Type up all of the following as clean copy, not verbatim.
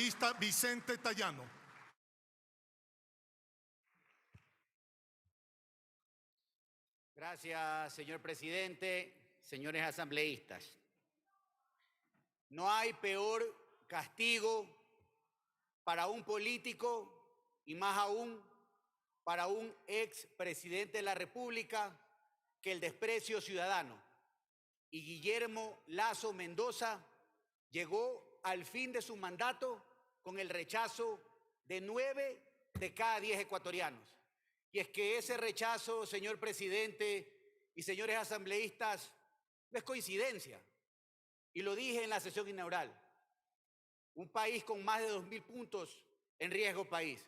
asambleísta Vicente Tallano. Gracias, señor presidente, señores asambleístas. No hay peor castigo para un político y más aún para un expresidente de la República que el desprecio ciudadano. Y Guillermo Lasso Mendoza llegó al fin de su mandato con el rechazo de 9 de cada 10 ecuatorianos. Y es que ese rechazo, señor presidente y señores asambleístas, no es coincidencia. Y lo dije en la sesión inaugural. Un país con más de 2.000 puntos en riesgo país.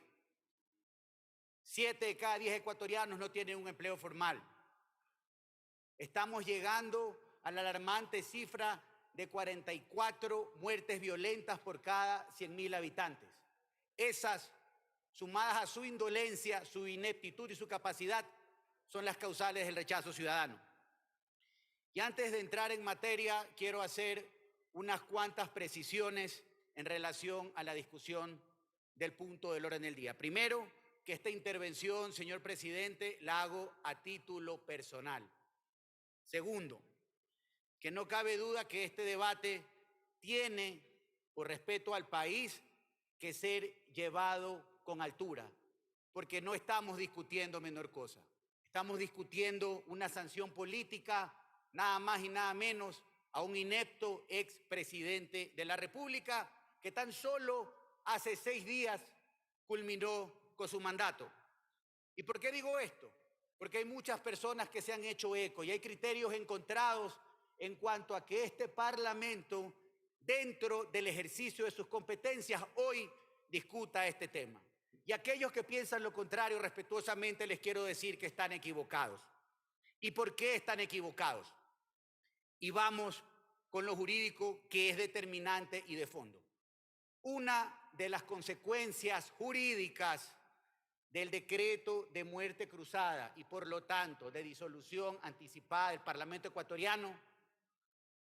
7 de cada 10 ecuatorianos no tienen un empleo formal. Estamos llegando a la alarmante cifra de 44 muertes violentas por cada 100.000 habitantes. Esas, sumadas a su indolencia, su ineptitud y su capacidad, son las causales del rechazo ciudadano. Y antes de entrar en materia, quiero hacer unas cuantas precisiones en relación a la discusión del punto del orden del día. Primero, que esta intervención, señor presidente, la hago a título personal. Segundo, que no cabe duda que este debate tiene, por respeto al país, que ser llevado con altura, porque no estamos discutiendo menor cosa. Estamos discutiendo una sanción política, nada más y nada menos, a un inepto expresidente de la República que tan solo hace 6 días culminó con su mandato. ¿Y por qué digo esto? Porque hay muchas personas que se han hecho eco y hay criterios encontrados en cuanto a que este Parlamento, dentro del ejercicio de sus competencias, hoy discuta este tema. Y aquellos que piensan lo contrario, respetuosamente les quiero decir que están equivocados. ¿Y por qué están equivocados? Y vamos con lo jurídico, que es determinante y de fondo. Una de las consecuencias jurídicas del decreto de muerte cruzada y por lo tanto de disolución anticipada del Parlamento ecuatoriano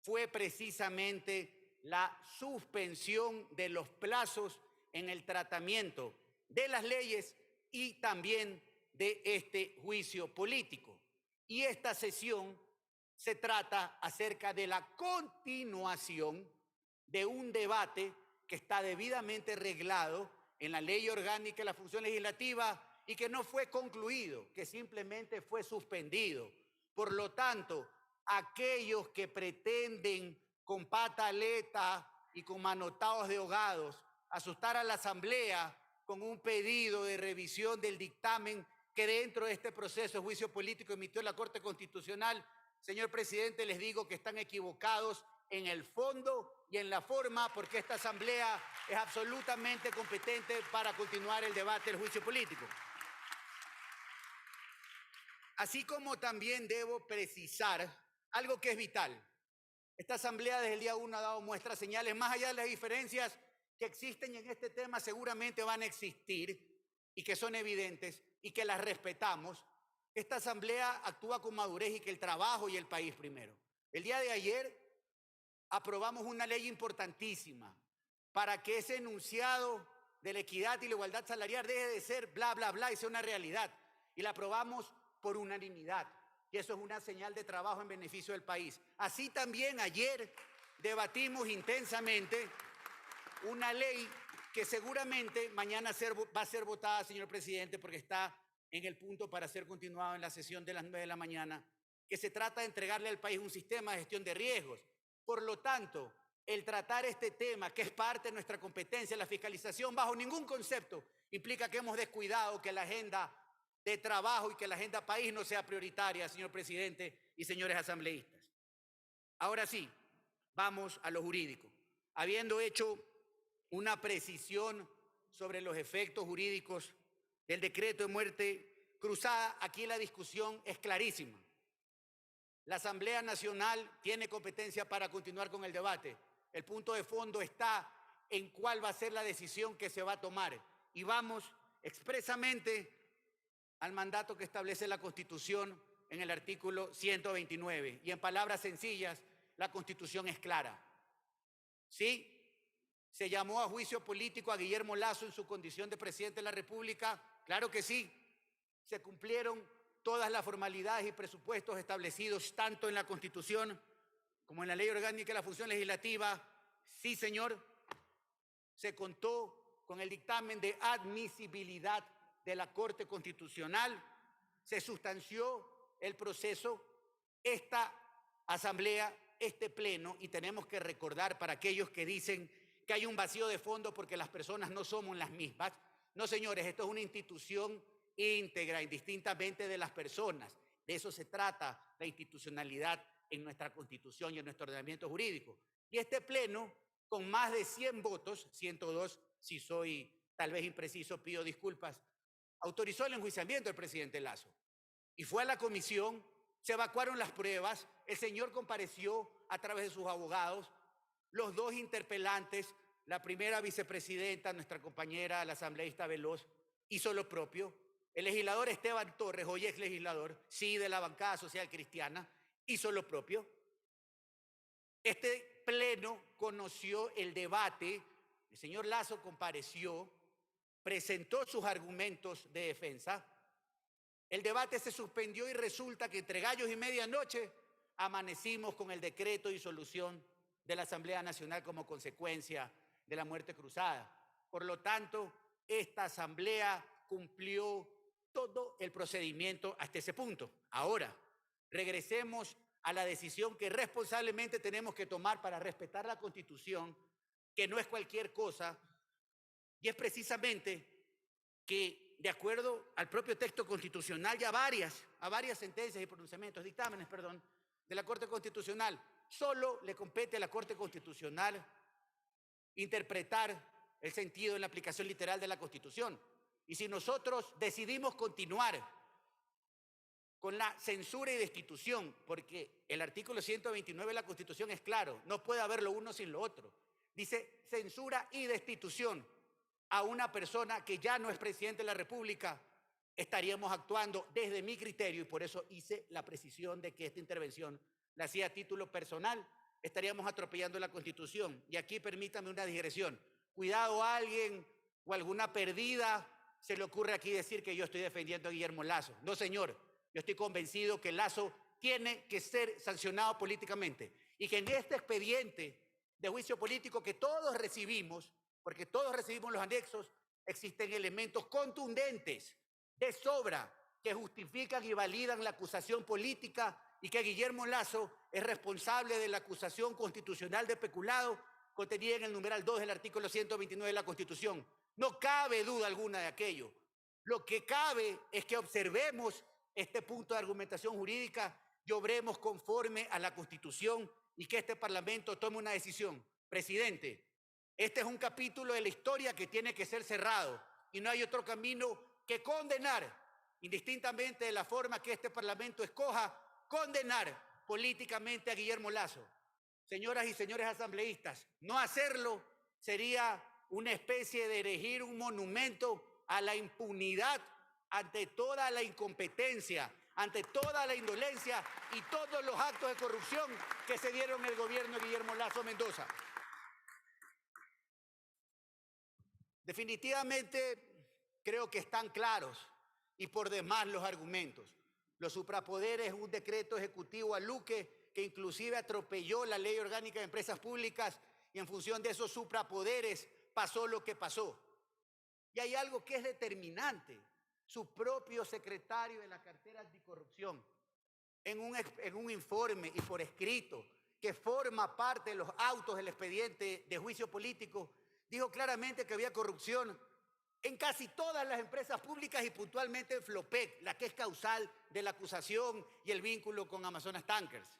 fue precisamente la suspensión de los plazos en el tratamiento de las leyes y también de este juicio político. Y esta sesión se trata acerca de la continuación de un debate que está debidamente reglado en la Ley Orgánica de la Función Legislativa y que no fue concluido, que simplemente fue suspendido. Por lo tanto, aquellos que pretenden con pataleta y con manotados de ahogados asustar a la Asamblea con un pedido de revisión del dictamen que dentro de este proceso de juicio político emitió la Corte Constitucional, señor presidente, les digo que están equivocados en el fondo y en la forma, porque esta Asamblea es absolutamente competente para continuar el debate del juicio político. Así como también debo precisar algo que es vital. Esta Asamblea desde el día 1 ha dado muestras, señales, más allá de las diferencias que existen en este tema, seguramente van a existir y que son evidentes y que las respetamos. Esta Asamblea actúa con madurez y que el trabajo y el país primero. El día de ayer aprobamos una ley importantísima para que ese enunciado de la equidad y la igualdad salarial deje de ser bla, bla, bla y sea una realidad. Y la aprobamos por unanimidad. Y eso es una señal de trabajo en beneficio del país. Así también ayer debatimos intensamente una ley que seguramente mañana va a ser votada, señor presidente, porque está en el punto para ser continuado en la sesión de las 9 de la mañana, que se trata de entregarle al país un sistema de gestión de riesgos. Por lo tanto, el tratar este tema, que es parte de nuestra competencia, la fiscalización, bajo ningún concepto implica que hemos descuidado que la agenda de trabajo y que la agenda país no sea prioritaria, señor presidente y señores asambleístas. Ahora sí, vamos a lo jurídico. Habiendo hecho una precisión sobre los efectos jurídicos del decreto de muerte cruzada, aquí la discusión es clarísima. La Asamblea Nacional tiene competencia para continuar con el debate. El punto de fondo está en cuál va a ser la decisión que se va a tomar. Y vamos expresamente al mandato que establece la Constitución en el artículo 129. Y en palabras sencillas, la Constitución es clara. ¿Sí? ¿Se llamó a juicio político a Guillermo Lasso en su condición de presidente de la República? Claro que sí. ¿Se cumplieron todas las formalidades y presupuestos establecidos tanto en la Constitución como en la Ley Orgánica de la Función Legislativa? Sí, señor. Se contó con el dictamen de admisibilidad de la Corte Constitucional. Se sustanció el proceso. Esta asamblea, este pleno, y tenemos que recordar para aquellos que dicen que hay un vacío de fondo porque las personas no somos las mismas. No, señores, esto es una institución íntegra, indistintamente de las personas. De eso se trata la institucionalidad en nuestra Constitución y en nuestro ordenamiento jurídico. Y este pleno, con más de 100 votos, 102, si soy tal vez impreciso, pido disculpas, autorizó el enjuiciamiento del presidente Lasso. Y fue a la comisión, se evacuaron las pruebas, el señor compareció a través de sus abogados, los dos interpelantes, la primera vicepresidenta, nuestra compañera, la asambleísta Veloz, hizo lo propio. El legislador Esteban Torres, hoy ex legislador, sí, de la bancada social cristiana, hizo lo propio. Este pleno conoció el debate, el señor Lasso compareció, presentó sus argumentos de defensa, el debate se suspendió y resulta que entre gallos y medianoche amanecimos con el decreto de disolución de la Asamblea Nacional como consecuencia de la muerte cruzada. Por lo tanto, esta asamblea cumplió todo el procedimiento hasta ese punto. Ahora, regresemos a la decisión que responsablemente tenemos que tomar para respetar la Constitución, que no es cualquier cosa, y es precisamente que, de acuerdo al propio texto constitucional y a varias sentencias y pronunciamientos, dictámenes, perdón, de la Corte Constitucional, solo le compete a la Corte Constitucional interpretar el sentido en la aplicación literal de la Constitución. Y si nosotros decidimos continuar con la censura y destitución, porque el artículo 129 de la Constitución es claro, no puede haber lo uno sin lo otro. Dice censura y destitución a una persona que ya no es presidente de la República, estaríamos actuando desde mi criterio, y por eso hice la precisión de que esta intervención la hacía a título personal, estaríamos atropellando la Constitución. Y aquí permítame una digresión. Cuidado a alguien o alguna perdida se le ocurre aquí decir que yo estoy defendiendo a Guillermo Lasso. No, señor. Yo estoy convencido que Lasso tiene que ser sancionado políticamente y que en este expediente de juicio político que todos recibimos, porque todos recibimos los anexos, existen elementos contundentes de sobra que justifican y validan la acusación política y que Guillermo Lasso es responsable de la acusación constitucional de peculado contenida en el numeral 2 del artículo 129 de la Constitución. No cabe duda alguna de aquello. Lo que cabe es que observemos este punto de argumentación jurídica y obremos conforme a la Constitución y que este Parlamento tome una decisión. Presidente, este es un capítulo de la historia que tiene que ser cerrado y no hay otro camino que condenar, indistintamente de la forma que este Parlamento escoja, condenar políticamente a Guillermo Lasso. Señoras y señores asambleístas, no hacerlo sería una especie de erigir un monumento a la impunidad ante toda la incompetencia, ante toda la indolencia y todos los actos de corrupción que se dieron en el gobierno de Guillermo Lasso Mendoza. Definitivamente creo que están claros y por demás los argumentos. Los suprapoderes, un decreto ejecutivo a Luque que inclusive atropelló la Ley Orgánica de Empresas Públicas y en función de esos suprapoderes pasó lo que pasó. Y hay algo que es determinante. Su propio secretario de la cartera anticorrupción, en un informe y por escrito, que forma parte de los autos del expediente de juicio político, dijo claramente que había corrupción en casi todas las empresas públicas y puntualmente en Flopec, la que es causal de la acusación y el vínculo con Amazonas Tankers.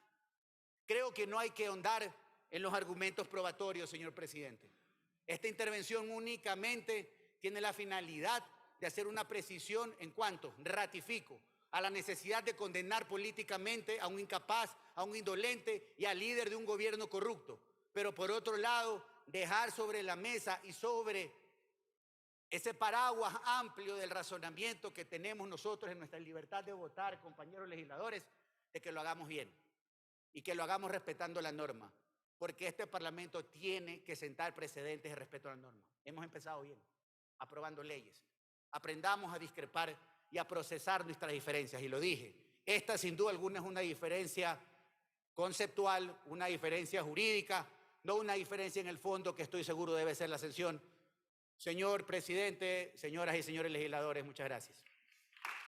Creo que no hay que ahondar en los argumentos probatorios, señor presidente. Esta intervención únicamente tiene la finalidad de hacer una precisión en cuanto, ratifico, a la necesidad de condenar políticamente a un incapaz, a un indolente y al líder de un gobierno corrupto. Pero por otro lado, dejar sobre la mesa y sobre ese paraguas amplio del razonamiento que tenemos nosotros en nuestra libertad de votar, compañeros legisladores, de que lo hagamos bien y que lo hagamos respetando la norma. porque este Parlamento tiene que sentar precedentes de respeto a la norma. Hemos empezado bien, aprobando leyes. Aprendamos a discrepar y a procesar nuestras diferencias. Y lo dije, esta sin duda alguna es una diferencia conceptual, una diferencia jurídica, no una diferencia en el fondo que estoy seguro debe ser la sanción. Señor presidente, señoras y señores legisladores, muchas gracias.